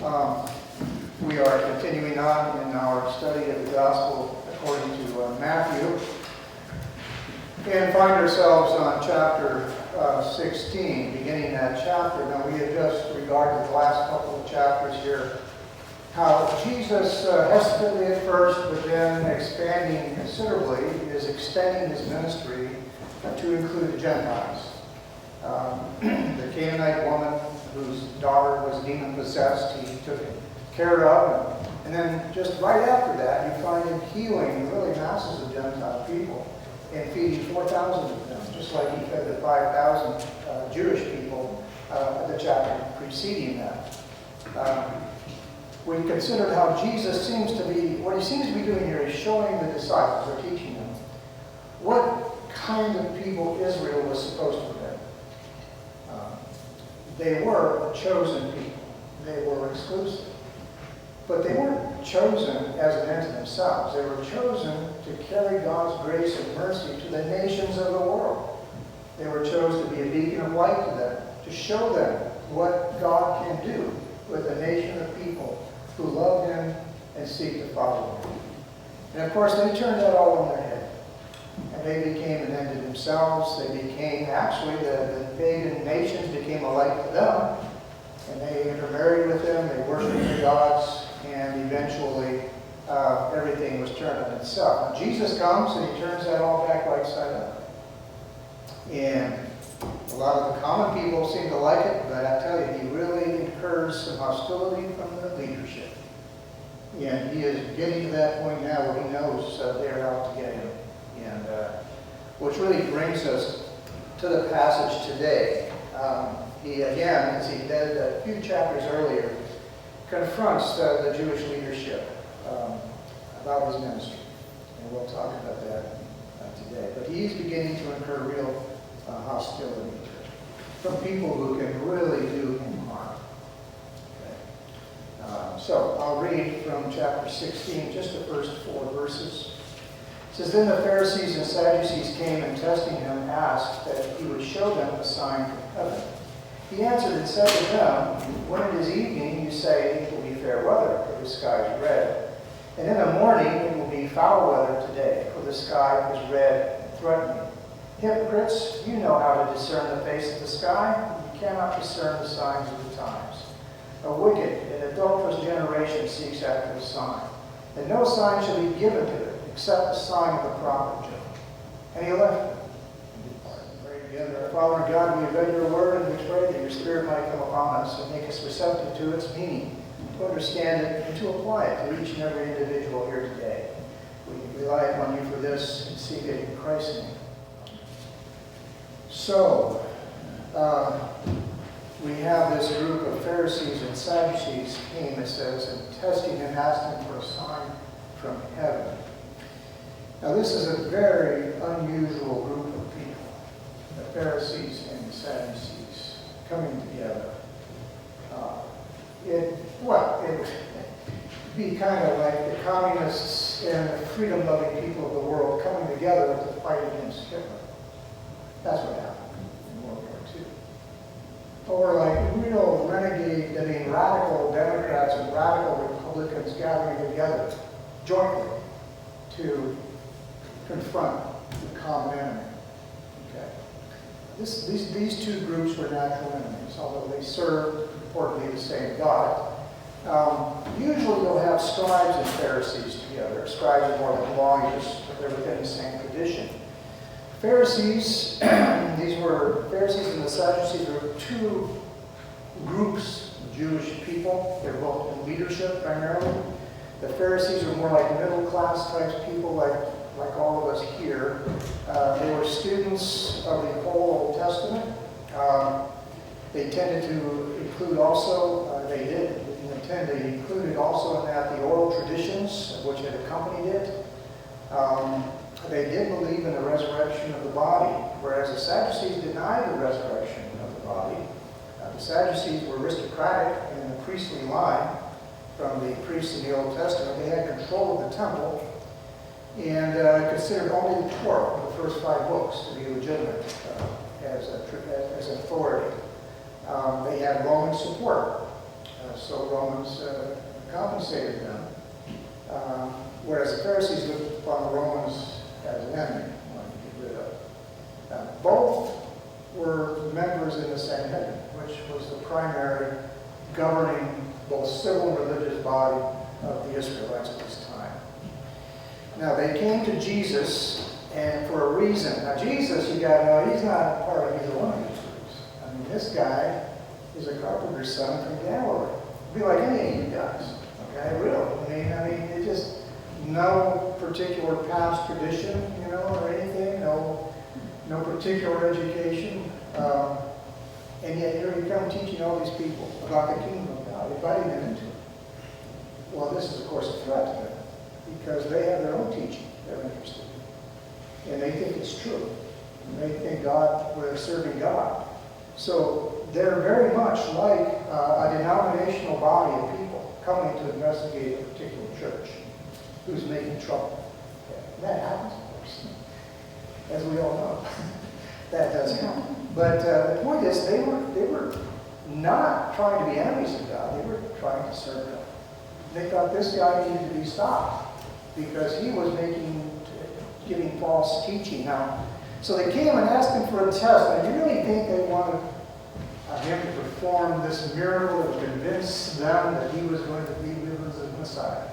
Um, we are continuing on in our study of the Gospel according to Matthew, and find ourselves on chapter 16, beginning that chapter. Now, we have just regarded the last couple of chapters here, how Jesus, hesitantly at first, but then expanding considerably, is extending his ministry to include the Gentiles. The Canaanite woman whose daughter was demon-possessed, he took care of. And then just right after that, you find him healing really masses of Gentile people and feeding 4,000 of them, just like he fed the 5,000 Jewish people the chapter preceding that. We considered how Jesus seems to be, what he seems to be doing here is showing the disciples, or teaching them, what kind of people Israel was supposed to have been. They were a chosen people. They were exclusive. But they weren't chosen as an end to themselves. They were chosen to carry God's grace and mercy to the nations of the world. They were chosen to be a beacon of light to them, to show them what God can do with a nation of people who love him and seek to follow him. And of course, they turned that all on their head. And they became an end to themselves. They became, actually, the pagan nations became a light to them. And they intermarried with them. They worshiped their gods. And eventually, everything was turned on itself. And Jesus comes and he turns that all back right side up. And a lot of the common people seem to like it, but I tell you, he really incurs some hostility from the leadership. And he is getting to that point now where he knows they're out to get him. And which really brings us to the passage today. He, again, as he did a few chapters earlier, confronts the Jewish leadership about his ministry. And we'll talk about that today. But he's beginning to incur real hostility from people who can really do him harm. Okay. So I'll read from chapter 16, just the first 4 verses. It says, "Then the Pharisees and Sadducees came and testing him asked that he would show them a sign from heaven. He answered and said to them, when it is evening, you say it will be fair weather, for the sky is red. And in the morning it will be foul weather today, for the sky is red and threatening. Hypocrites, you know how to discern the face of the sky. You cannot discern the signs of the times. A wicked and adulterous generation seeks after a sign, and no sign shall be given to it, except the sign of the prophet Jonah." And he left them. Pray together. Our Father in God, we have read your word, and we pray that your Spirit might come upon us and make us receptive to its meaning, to understand it, and to apply it to each and every individual here today. We rely upon you for this and seek it in Christ's name. So, we have this group of Pharisees and Sadducees came, it says, and testing him, asked him for a sign from heaven. Now, this is a very unusual group of people, the Pharisees and the Sadducees, coming together. It would be kind of like the communists and the freedom-loving people of the world coming together to fight against Hitler. That's what happened in World War II. Or like real renegade, radical Democrats and radical Republicans gathering together jointly to confront the common enemy. Okay. These two groups were natural enemies, although they served, importantly, the same God. Usually you'll have scribes and Pharisees together. Scribes are more like lawyers, but they're within the same tradition. Pharisees, Pharisees and the Sadducees were two groups of Jewish people. They're both in leadership primarily. The Pharisees were more like middle-class types people, like all of us here. They were students of the whole Old Testament. They tended to include also, they included also in that the oral traditions which had accompanied it. They did believe in the resurrection of the body, whereas the Sadducees denied the resurrection of the body. The Sadducees were aristocratic in the priestly line from the priests in the Old Testament. They had control of the temple and considered only the Torah, the first 5 books, to be legitimate as an authority. They had Roman support. So Romans compensated them. Whereas the Pharisees looked upon the Romans as an enemy, wanted to get rid of. Both were members in the Sanhedrin, which was the primary governing both civil and religious body of the Israelites at this time. Now they came to Jesus, and for a reason. Now Jesus, you got to know, he's not part of either one of these groups. I mean, this guy is a carpenter's son from Galilee. Be like any of you guys, okay? Really. I mean, it's just no particular past tradition, or anything. No particular education. And yet here you come teaching all these people about the kingdom of God, inviting them into it. Well, this is, of course, a threat to them because they have their own teaching they're interested in. And they think it's true. And they think they're serving God. So they're very much like a denominational body of people coming to investigate a particular church who's making trouble. Okay. And that happens, of course. As we all know. That does happen. But the point is, they were not trying to be enemies of God. They were trying to serve God. They thought this guy needed to be stopped because he was giving false teaching. Now, so they came and asked him for a test. Now, you really think they wanted him to perform this miracle to convince them that he was going to be the Messiah?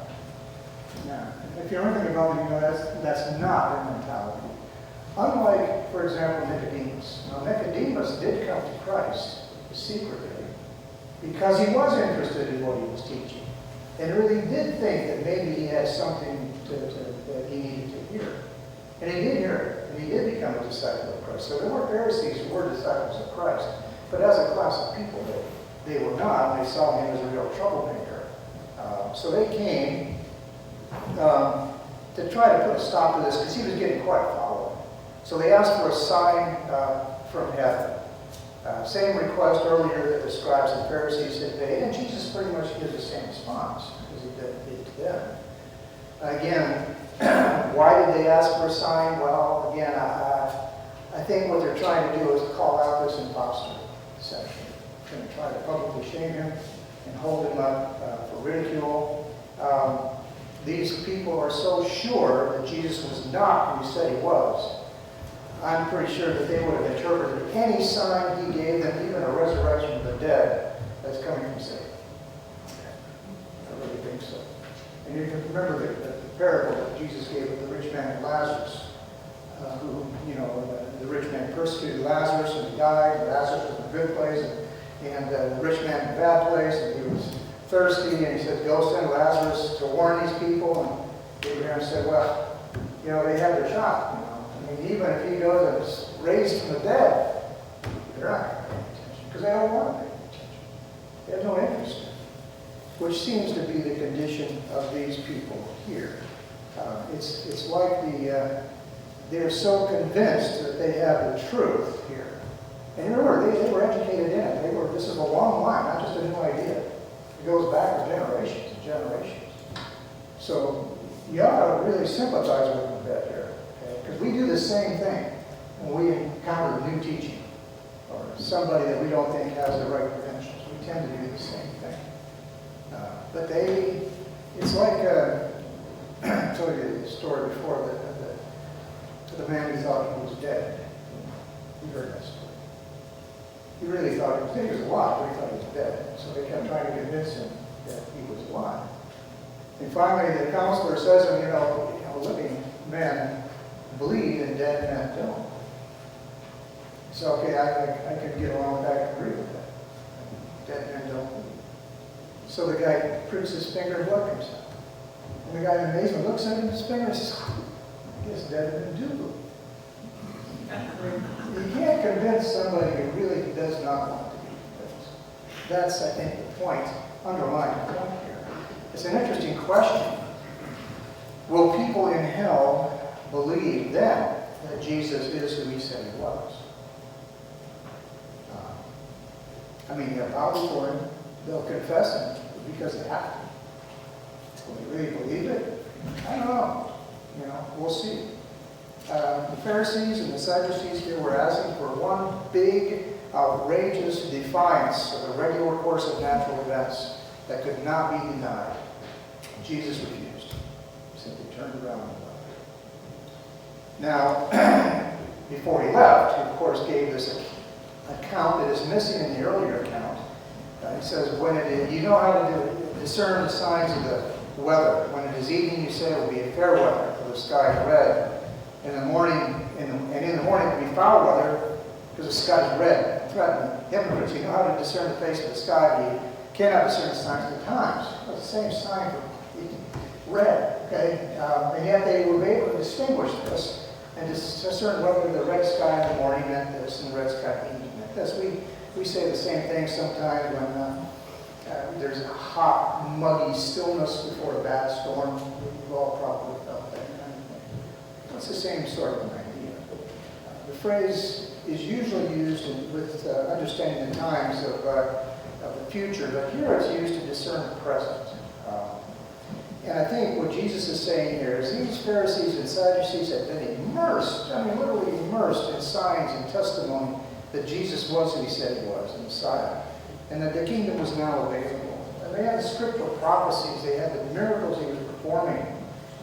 Now, if you're anything about it, that's not their mentality. Unlike, for example, Nicodemus. Now, Nicodemus did come to Christ secretly because he was interested in what he was teaching and really did think that maybe he had something that he needed to hear. And he did hear it, and he did become a disciple of Christ. So there were Pharisees who were disciples of Christ, but as a class of people, they were not, and they saw him as a real troublemaker. So they came to try to put a stop to this because he was getting quite followed. So they asked for a sign from heaven. Same request earlier that the scribes and Pharisees had made, and Jesus pretty much gives the same response as he did to them. Again, why did they ask for a sign? Well, again, I think what they're trying to do is call out this imposter deception. They're going to try to publicly shame him and hold him up for ridicule. These people are so sure that Jesus was not who he said he was. I'm pretty sure that they would have interpreted any sign he gave them, even a resurrection of the dead, as coming from Satan. I really think so. And you can remember the parable that Jesus gave of the rich man and Lazarus, who, the rich man persecuted Lazarus and he died. Lazarus was in a good place, and the rich man in a bad place, and he was thirsty, and he said, go send Lazarus to warn these people. And Abraham said, well, they had their shot. Even if he goes and is raised from the dead, they're not going to pay attention because they don't want to pay attention. They have no interest in it, which seems to be the condition of these people here. It's like they're so convinced that they have the truth here. And remember, they were educated in it. This is a long line, not just a new idea. It goes back for generations and generations. So you ought to really sympathize with them a bit here. Because we do the same thing when we encounter new teaching or somebody that we don't think has the right credentials. We tend to do the same thing. But it's like, I told you the story before, the man who thought he was dead. You heard that story. He really thought he was alive, but he thought he was dead. So they kept trying to convince him that he was alive. And finally, the counselor says to him, living men bleed and dead men don't. So, okay, I can get along with that, I can agree with that. Dead men don't bleed. So the guy pricks his finger and blood comes out. And the guy in amazement looks at his finger and says, I guess dead men do bleed. You can't convince somebody who really does not want to be convinced. That's, I think, the point, underlying the point here. It's an interesting question. Will people in hell believe then that Jesus is who he said he was? They'll bow before him, they'll confess him because they have to. Will they really believe it? I don't know. We'll see. The Pharisees and the Sadducees here were asking for one big, outrageous defiance of the regular course course of natural events that could not be denied. Jesus refused. He simply turned around and left. Now, before he left, he of course gave this account that is missing in the earlier account. He says, when it is, you know how to discern the signs of the weather. When it is evening, you say it will be a fair weather, for the sky is red. In the morning, in the morning it will be foul weather, because the sky is red, threatening. Hypocrites, you know how to discern the face of the sky, but you cannot discern the signs of the times. It's the same sign for red, okay? And yet they were able to distinguish this and discern whether the red sky in the morning meant this and the red sky in the evening meant this. We say the same thing sometimes when there's a hot, muggy stillness before a bad storm. We've all probably felt that kind of thing. It's the same sort of an idea. The phrase is usually used with understanding the times of the future, but here it's used to discern the present. And I think what Jesus is saying here is these Pharisees and Sadducees had been immersed, literally immersed in signs and testimony that Jesus was who he said he was, the Messiah, and that the kingdom was now available. And they had the scriptural prophecies, they had the miracles he was performing,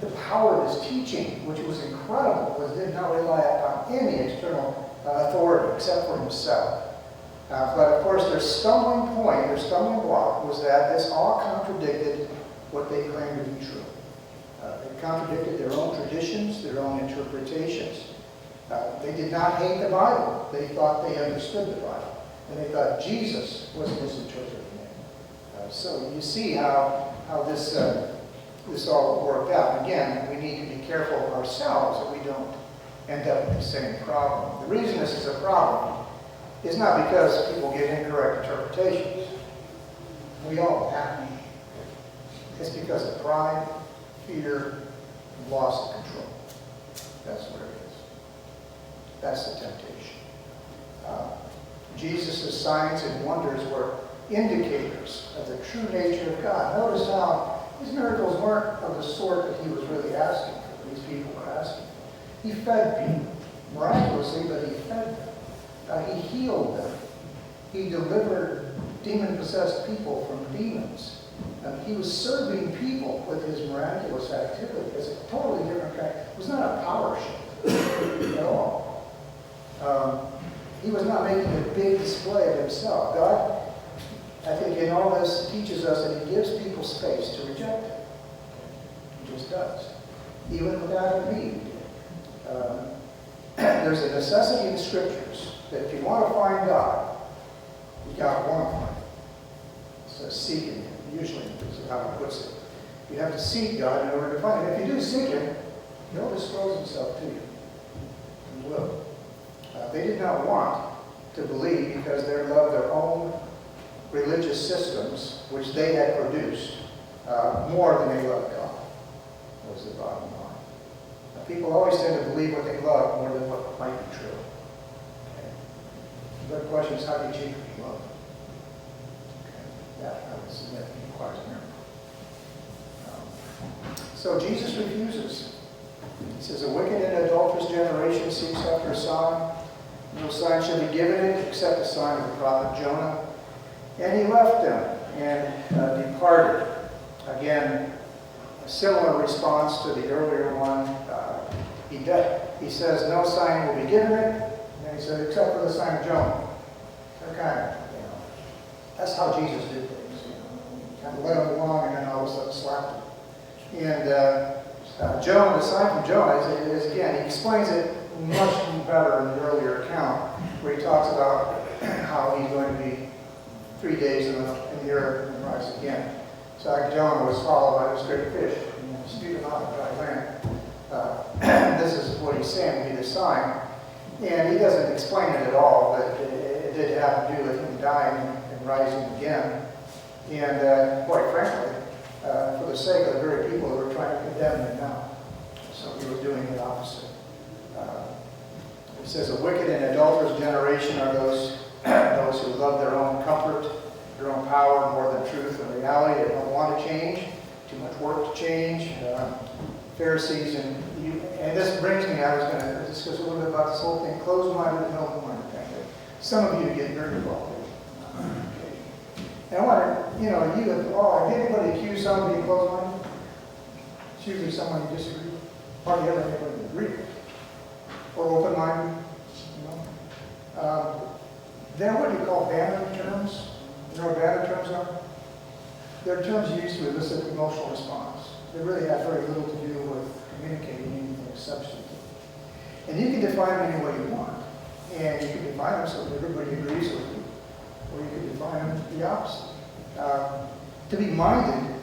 the power of his teaching, which was incredible, because it did not rely upon any external authority except for himself. But of course, their stumbling point, their stumbling block, was that this all contradicted what they claimed to be true. They contradicted their own traditions, their own interpretations. They did not hate the Bible. They thought they understood the Bible. And they thought Jesus was misinterpreting it. So you see how this all worked out. Again, we need to be careful ourselves that we don't end up with the same problem. The reason this is a problem is not because people get incorrect interpretations. We all have. It's because of pride, fear, and loss of control. That's what it is. That's the temptation. Jesus' signs and wonders were indicators of the true nature of God. Notice how his miracles weren't of the sort that he was really asking for, these people were asking for. He fed people miraculously, but he fed them. He healed them. He delivered demon-possessed people from demons. He was serving people with his miraculous activity. It's a totally different kind. It was not a power show at all. He was not making a big display of himself. God, I think in all this, teaches us that he gives people space to reject him. He just does. Even with Adam and Eve. There's a necessity in the scriptures that if you want to find God, you've got to want to find him. It says seeking him. Usually, this is how it puts it. You have to seek God in order to find him. If you do seek him, he'll disclose himself to you. He will. They did not want to believe because they loved their own religious systems, which they had produced, more than they loved God, was the bottom line. Now, people always tend to believe what they love more than what might be true. Okay? The question is, how do you achieve what you love? That, I would submit, requires a miracle. So Jesus refuses. He says, a wicked and adulterous generation seeks after a sign. No sign shall be given it except the sign of the prophet Jonah. And he left them and departed. Again, a similar response to the earlier one. He says, no sign will be given it. And he says, except for the sign of Jonah. That's how Jesus did things. Kind of led them along and then all of a sudden slapped them. And Jonah, the sign from Jonah, is again, he explains it much better in the earlier account, where he talks about how he's going to be 3 days in the earth and rise again. So like Jonah was swallowed by this great fish, and spewed him out of dry land. This is what he's saying will be the sign. And he doesn't explain it at all, but it did have to do with him dying and rising again. And quite frankly, for the sake of the very people who were trying to condemn him now. So he was doing the opposite. He says, a wicked and adulterous generation are those who love their own comfort, their own power more than truth and reality. They don't want to change, too much work to change. Pharisees, and this brings me, I was going to discuss a little bit about this whole thing, closed-minded and open-minded. Some of you get very involved. And I wonder, have anybody accused someone of being closed-minded? It's usually someone you disagree with. Hardly ever anybody agree with. Or open-minded, They're what you call banner terms. You know what banner terms are? They're terms used to elicit emotional response. They really have very little to do with communicating anything substantive. And you can define them any way you want. And you can define them so that everybody agrees with you. Or you can define them the opposite. To be minded,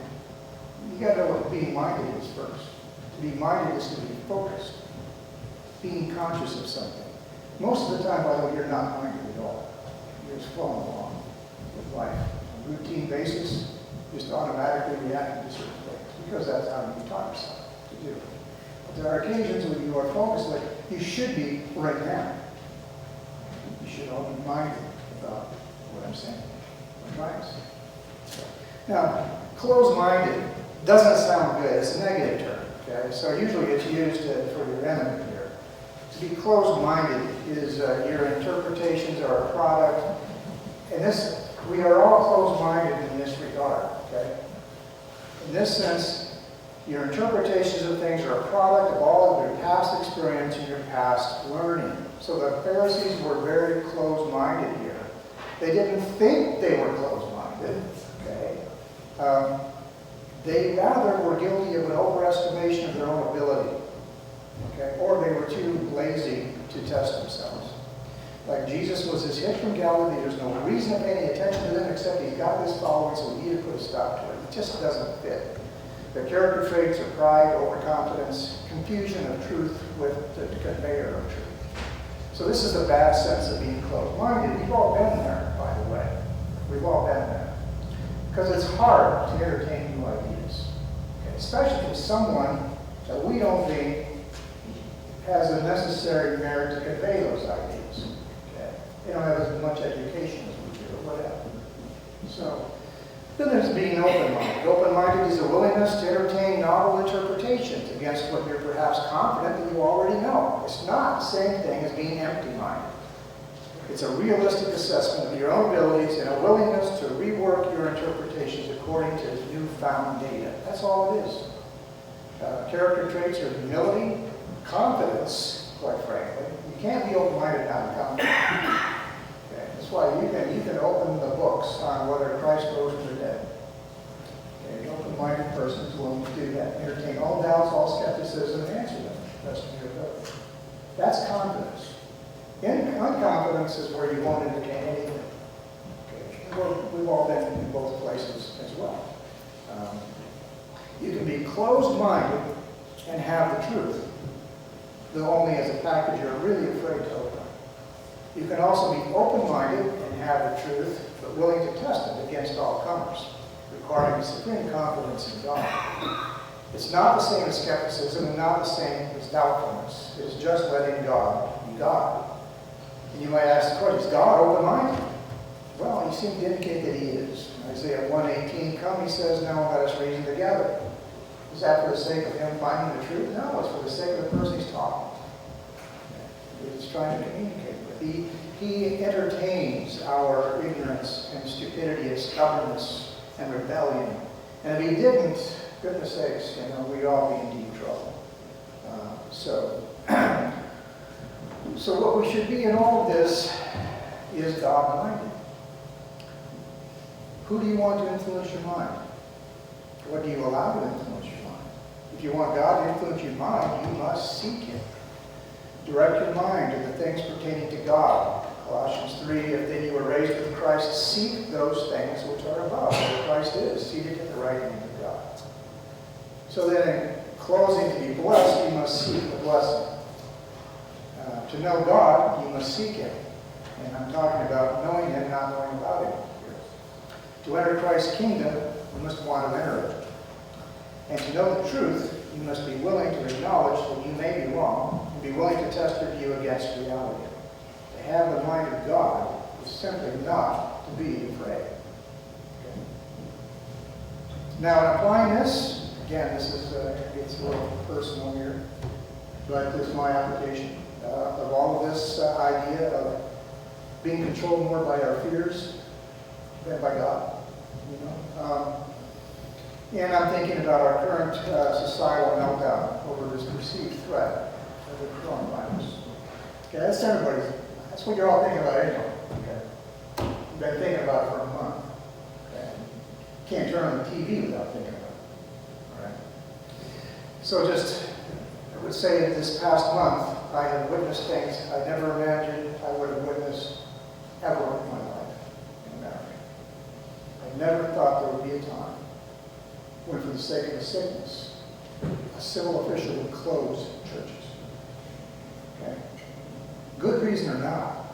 you got to know what being minded is first. To be minded is to be focused. Being conscious of something. Most of the time, by the way, you're not minded at all. You're just flowing along with life. On a routine basis, just automatically reacting to certain things. Because that's how you taught yourself to do it. But there are occasions when you are focused, like you should be right now. You should all be minded about what I'm saying. What I'm trying to say. Now, closed-minded doesn't sound good. It's a negative term. Okay? So usually it's used for your enemy here. To be closed-minded is your interpretations are a product. And this, we are all closed-minded in this regard. Okay? In this sense, your interpretations of things are a product of all of your past experience and your past learning. So the Pharisees were very closed-minded here. They didn't think they were closed-minded. Okay? They rather were guilty of an overestimation of their own ability. Okay? Or they were too lazy to test themselves. Like Jesus was this hit from Galilee. There's no reason to pay any attention to them except he's got this following, so we need to put a stop to it. It just doesn't fit. The character traits are pride, overconfidence, confusion of truth with the conveyor of truth. So this is the bad sense of being closed-minded. We've all been there, by the way. We've all been there. Because it's hard to entertain new ideas. Okay? Especially from someone that we don't think has the necessary merit to convey those ideas. Okay? They don't have as much education as we do, or whatever. So, then there's being open-minded. Open-minded is a willingness to entertain novel interpretations against what you're perhaps confident that you already know. It's not the same thing as being empty-minded. It's a realistic assessment of your own abilities and a willingness to rework your interpretations according to newfound data. That's all it is. Character traits are humility, confidence, quite frankly. You can't be open-minded and not confident. Okay? That's why you can open the books on whether Christ rose from the dead. Okay? An open-minded person is willing to do that. Entertain all doubts, all skepticism, and answer them to the best of your ability. That's confidence. Unconfidence is where you won't entertain anything. Okay? We've all been in both places as well. You can be closed-minded and have the truth, though only as a package you're really afraid to open. You can also be open-minded and have the truth, but willing to test it against all comers, requiring supreme confidence in God. It's not the same as skepticism and not the same as doubtfulness. It's just letting God be God. And you might ask the question, is God open-minded? Well, he seems to indicate that he is. Isaiah 1:18, come, he says, now let us reason together. Is that for the sake of him finding the truth? No, it's for the sake of the person he's talking to. He's trying to communicate with. He entertains our ignorance and stupidity and stubbornness and rebellion. And if he didn't, goodness sakes, we'd all be in deep trouble. So what we should be in all of this is God-minded. Who do you want to influence your mind? What do you allow to influence your mind? If you want God to influence your mind, you must seek him. Direct your mind to the things pertaining to God. Colossians 3, if then you were raised with Christ, seek those things which are above, where Christ is, seated at the right hand of God. So then in closing, to be blessed, you must seek the blessing. To know God, you must seek him. And I'm talking about knowing him, not knowing about him here. To enter Christ's kingdom, you must want to enter it. And to know the truth, you must be willing to acknowledge that you may be wrong and be willing to test your view against reality. To have the mind of God is simply not to be afraid. Okay. Now, in applying this, again, this is gets a little personal here, but this is my application of all of this idea of being controlled more by our fears than by God. And I'm thinking about our current societal meltdown over this perceived threat of the coronavirus. Okay, that's what you're all thinking about anyway. Okay. You've been thinking about it for a month. Okay. Can't turn on the TV without thinking about it. All right. So I would say that this past month, I have witnessed things I never imagined I would have witnessed ever in my life in America. I never thought there would be a time when, for the sake of the sickness, a civil official would close churches. Okay? Good reason or not,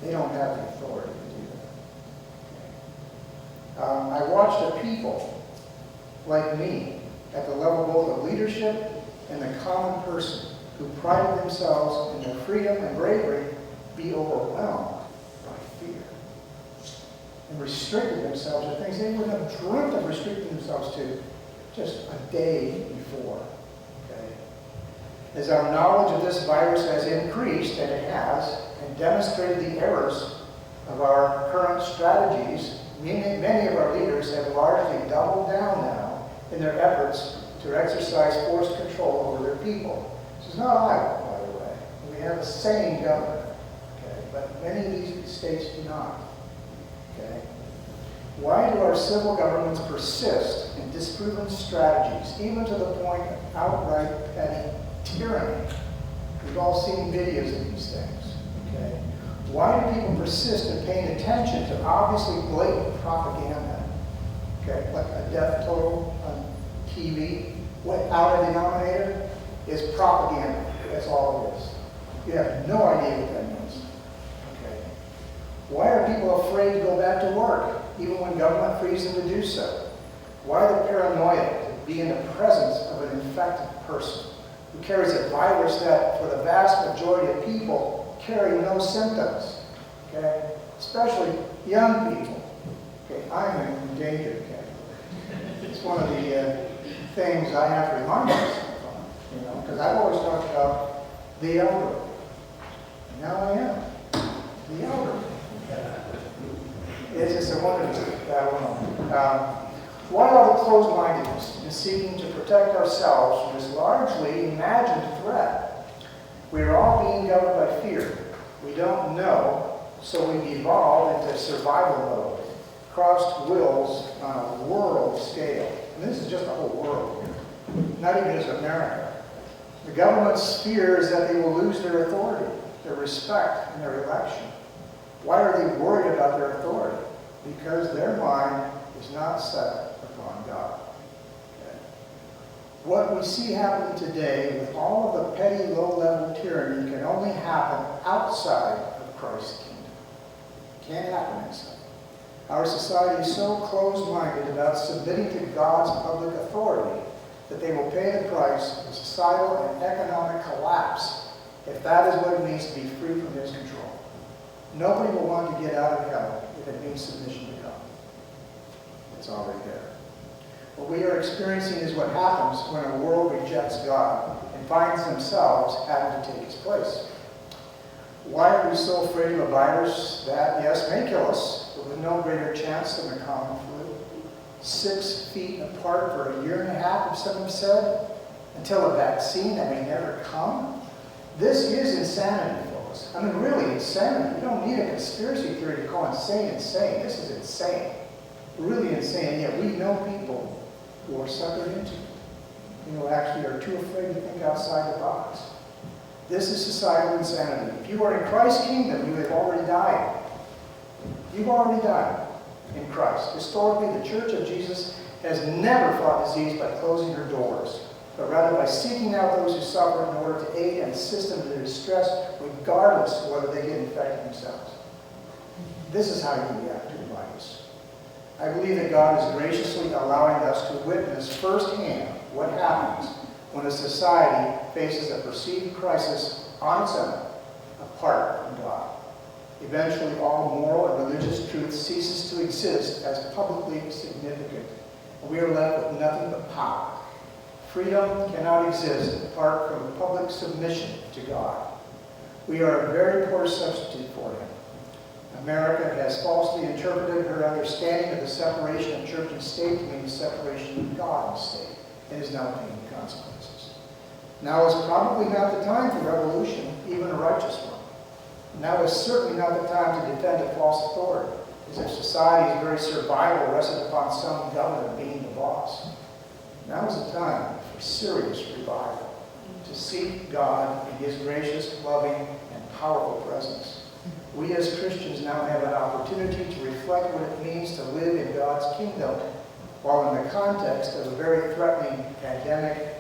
they don't have the authority to do that. Okay? I watched a people like me at the level both of leadership and the common person who prided themselves in their freedom and bravery be overwhelmed by fear and restricted themselves to things they wouldn't have dreamt of restricting themselves to just a day before. Okay? As our knowledge of this virus has increased, and it has, and demonstrated the errors of our current strategies, many of our leaders have largely doubled down now in their efforts to exercise forced control over their people. This is not Iowa, by the way. We have a sane governor, okay? But many of these states do not. Okay? Why do our civil governments persist in disproven strategies, even to the point of outright petty tyranny? We've all seen videos of these things. Okay? Why do people persist in paying attention to obviously blatant propaganda? Okay, like a death toll on TV. Without a denominator is propaganda. That's all it is. You have no idea what that means. Okay. Why are people afraid to go back to work, even when government frees them to do so? Why the paranoia to be in the presence of an infected person who carries a virus that, for the vast majority of people, carry no symptoms? Okay, especially young people. Okay, I'm in danger. Okay, it's one of the things I have to remind myself of, because I've always talked about the elderly. And now I am the elderly. It's just a wonderful why all the closed-mindedness in seeking to protect ourselves from this largely imagined threat? We are all being governed by fear. We don't know, so we've evolved into survival mode, crossed wills on a world scale. And this is just the whole world here, not even just America. The government's fear is that they will lose their authority, their respect, and their election. Why are they worried about their authority? Because their mind is not set upon God. Okay. What we see happening today with all of the petty, low-level tyranny can only happen outside of Christ's kingdom. It can't happen inside. Our society is so closed-minded about submitting to God's public authority that they will pay the price of societal and economic collapse if that is what it means to be free from His control. Nobody will want to get out of hell if it means submission to God. It's already there. What we are experiencing is what happens when a world rejects God and finds themselves having to take His place. Why are we so afraid of a virus that, yes, may kill us, but with no greater chance than the common flu? 6 feet apart for a year and a half, some have said, until a vaccine that may never come? This is insanity, folks. I mean, really insanity. You don't need a conspiracy theory to call insane insane. This is insane. Really insane. Yet we know people who are suckered into it, who actually are too afraid to think outside the box. This is societal insanity. If you are in Christ's kingdom, you have already died. You've already died in Christ. Historically, the Church of Jesus has never fought disease by closing her doors, but rather by seeking out those who suffer in order to aid and assist them in their distress, regardless of whether they get infected themselves. This is how you react to the virus. I believe that God is graciously allowing us to witness firsthand what happens when a society faces a perceived crisis on its own, apart from God. Eventually, all moral and religious truth ceases to exist as publicly significant, and we are left with nothing but power. Freedom cannot exist apart from public submission to God. We are a very poor substitute for Him. America has falsely interpreted her understanding of the separation of church and state to mean the separation of God and state, and is now paying the consequences. Now is probably not the time for revolution, even a righteous one. Now is certainly not the time to defend a false authority, as if society's very survival rested upon some governor being the boss. Now is the time for serious revival, to seek God in His gracious, loving, and powerful presence. We as Christians now have an opportunity to reflect what it means to live in God's kingdom, while in the context of a very threatening pandemic,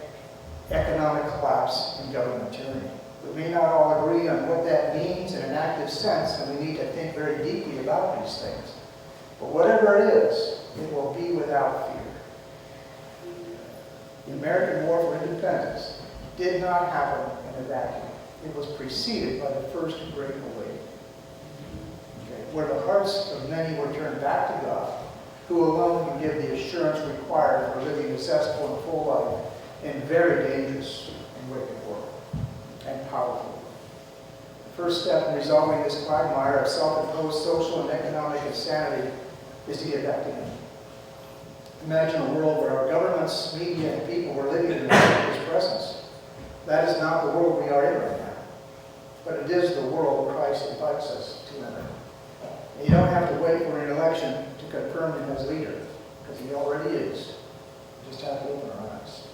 economic collapse, and government tyranny. We may not all agree on what that means in an active sense, and we need to think very deeply about these things. But whatever it is, it will be without fear. The American War for Independence did not happen in a vacuum. It was preceded by the First Great Awakening, where the hearts of many were turned back to God, who alone can give the assurance required for living a zestful and full life in very dangerous and wicked world, and powerful. The first step in resolving this quagmire of self-imposed social and economic insanity is to get back to Him. Imagine a world where our governments, media, and people were living in His presence. That is not the world we are in right now, but it is the world Christ invites us to enter. And you don't have to wait for an election to confirm Him as leader, because He already is. You just have to open our eyes.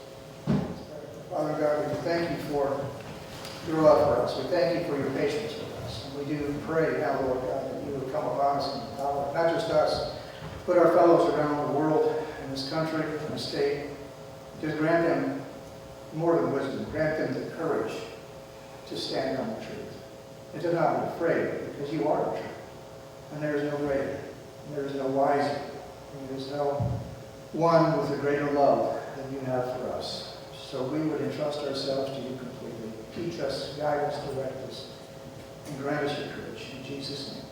Father God, we thank You for Your love for us. We thank You for Your patience with us. And we do pray now, Lord God, that You would come upon us in power, not just us, but our fellows around the world, in this country, in the state. Just grant them more than wisdom. Grant them the courage to stand on the truth and to not be afraid, because You are the truth. And there is no greater, and there is no wiser, and there is no one with a greater love than You have for us. So we would entrust ourselves to You completely. Teach us, guide us, direct us, and grant us Your courage. In Jesus' name.